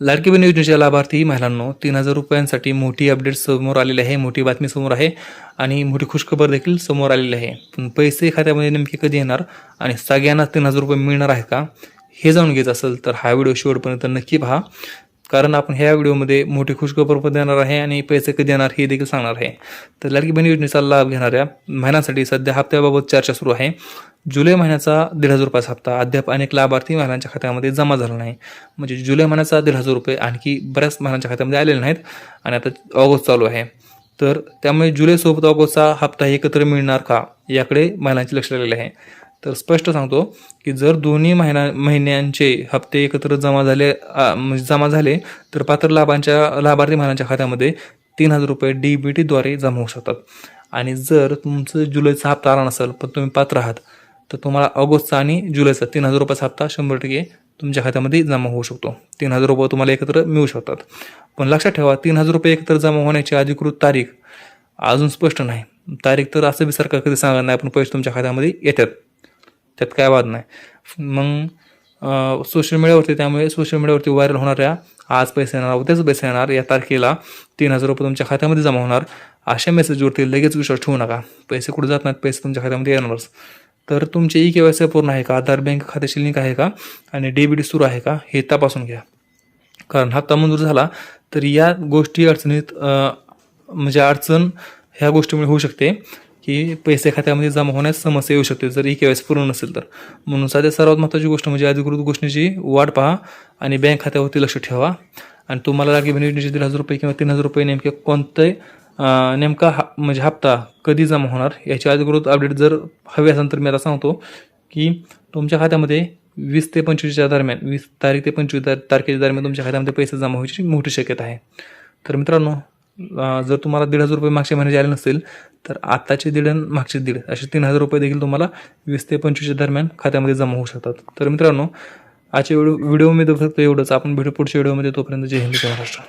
लाडकी बहीण योजनेच्या लाभार्थी महिलांनो 3,000 रुपयांसाठी मोठी अपडेट समोर आलेली आहे, मोठी बातमी समोर आहे आणि मोठी खुशखबर देखील समोर आलेली आहे. पण पैसे खात्यामध्ये नेमके कधी येणार आणि सगळ्यांना 3,000 रुपये मिळणार आहे का, हे जाणून घ्यायचं असेल तर हा व्हिडिओ शेवटपर्यंत नक्की पहा. कारण आपण ह्या व्हिडिओमध्ये मोठी खुशखबर पण देणार आहे आणि पैसे कधी येणार हे देखील सांगणार आहे. तर लाडकी बहीण योजनेचा लाभ घेणाऱ्या महिलांसाठी सध्या हप्त्याबाबत चर्चा सुरू आहे. जुलै महिन्याचा 1,500 रुपयाचा हप्ता अद्याप अनेक लाभार्थी महिलांच्या खात्यामध्ये जमा झाला नाही. म्हणजे जुलै महिन्याचा 1,500 रुपये आणखी बऱ्याच महिलांच्या खात्यामध्ये आलेले नाहीत आणि आता ऑगस्ट चालू आहे. तर त्यामुळे जुलैसोबत ऑगस्टचा हप्ता एकत्र मिळणार का, याकडे महिलांचे लक्ष लागलेले आहे. तर स्पष्ट सांगतो की जर दोन्ही महिन्यांचे हप्ते एकत्र जमा झाले तर पात्र लाभार्थी महिलांच्या खात्यामध्ये 3,000 रुपये DBTद्वारे जमा होऊ शकतात. आणि जर तुमचं जुलैचा हप्ता आला नसेल पण तुम्ही पात्र आहात तर तुम्हाला ऑगस्टचा आणि जुलैचा 3,000 रुपयाचा हप्ता 100% तुमच्या खात्यामध्ये जमा होऊ शकतो. 3,000 रुपये तुम्हाला एकत्र मिळू शकतात. पण लक्षात ठेवा 3,000 रुपये एकत्र जमा होण्याची अधिकृत तारीख अजून स्पष्ट नाही. तारीख तर असं बी सरकार कधी सांगत नाही, पण पैसे तुमच्या खात्यामध्ये येतात, त्यात काय वाद नाही. मग सोशल मीडियावरती व्हायरल होणाऱ्या आज पैसे येणार उद्याच पैसे येणार या तारखेला 3,000 रुपये तुमच्या खात्यामध्ये जमा होणार अशा मेसेजवरती लगेच विश्वास ठेवू नका. पैसे कुठे जात नाहीत, पैसे तुमच्या खात्यामध्ये येणारच. तर तुमचे KYC पूर्ण आहे का, आधार बँक खात्याची लिंक आहे का आणि DBT सुरू आहे का हे तपासून घ्या. कारण हप्ता मंजूर झाला तर या गोष्टी अडचण ह्या गोष्टीमुळे होऊ शकते की पैसे खात्यामध्ये जमा होण्यास समस्या येऊ शकते जर KYC पूर्ण नसेल तर. म्हणून सर्वात महत्त्वाची गोष्ट म्हणजे अधिकृत गोष्टीची वाट पहा आणि बँक खात्यावरती लक्ष ठेवा. आणि तुम्हाला लाडकी बहीण योजनेचे 1,000 रुपये किंवा 3,000 रुपये नेमके कोणते हप्ता कधी जमा होणार याची अधिकृत अपडेट जर हवी असेल तर मी आता सांगतो की तुमच्या खात्यामध्ये 20 ते 25च्या दरम्यान 20 तारीख ते 25 तारखेच्या दरम्यान तुमच्या खात्यामध्ये पैसे जमा व्हायची मोठी शक्यता आहे. तर मित्रांनो, जर तुम्हाला 1,500 रुपये मागच्या महिन्याचे आले नसेल तर आत्ताचे 1,500 आणि मागचे 1,500 असे 3,000 रुपये देखील तुम्हाला 20 ते 25च्या दरम्यान खात्यामध्ये जमा होऊ शकतात. तर मित्रांनो, आजच्या व्हिडिओमध्ये फक्त एवढंच. आपण भेटू पुढच्या व्हिडिओमध्ये. तोपर्यंत जय हिंद, जय महाराष्ट्र.